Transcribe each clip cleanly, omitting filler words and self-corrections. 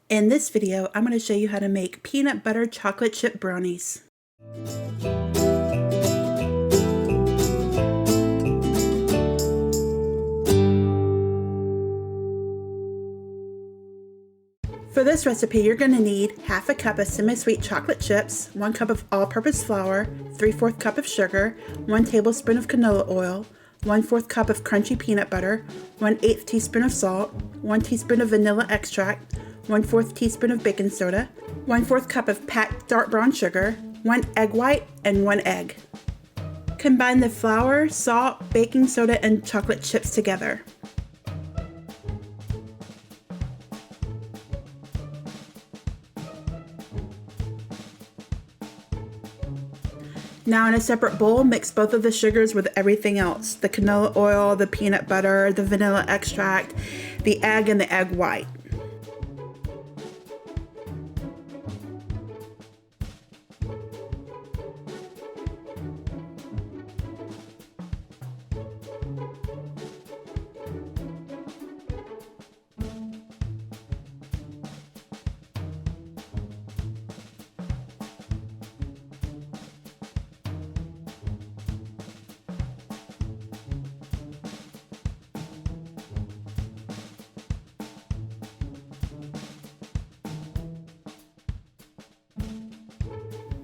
In this video, I'm going to show you how to make peanut butter chocolate chip brownies. For this recipe, you're going to need half a cup of semi-sweet chocolate chips, 1 cup of all-purpose flour, 3/4 cup of sugar, 1 tablespoon of canola oil, 1/4 cup of crunchy peanut butter, 1/8 teaspoon of salt, 1 teaspoon of vanilla extract, 1/4 teaspoon of baking soda, 1/4 cup of packed dark brown sugar, 1 egg white, and 1 egg. Combine the flour, salt, baking soda, and chocolate chips together. Now in a separate bowl, mix both of the sugars with everything else: the canola oil, the peanut butter, the vanilla extract, the egg, and the egg white.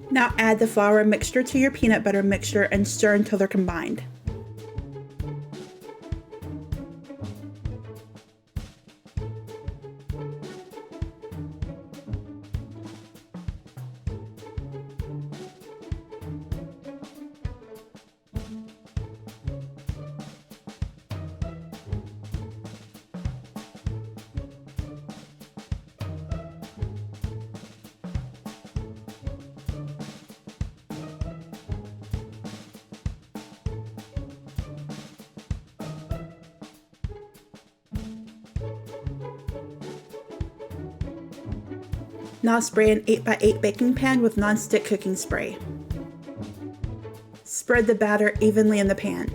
Now add the flour mixture to your peanut butter mixture and stir until they're combined. Now spray an 8x8 baking pan with non-stick cooking spray. Spread the batter evenly in the pan.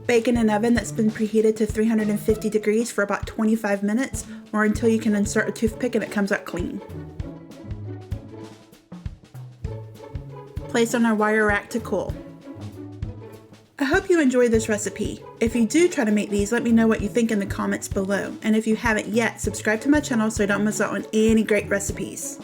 Bake in an oven that's been preheated to 350 degrees for about 25 minutes, or until you can insert a toothpick and it comes out clean. Place on a wire rack to cool. I hope you enjoyed this recipe. If you do try to make these, let me know what you think in the comments below. And if you haven't yet, subscribe to my channel so you don't miss out on any great recipes.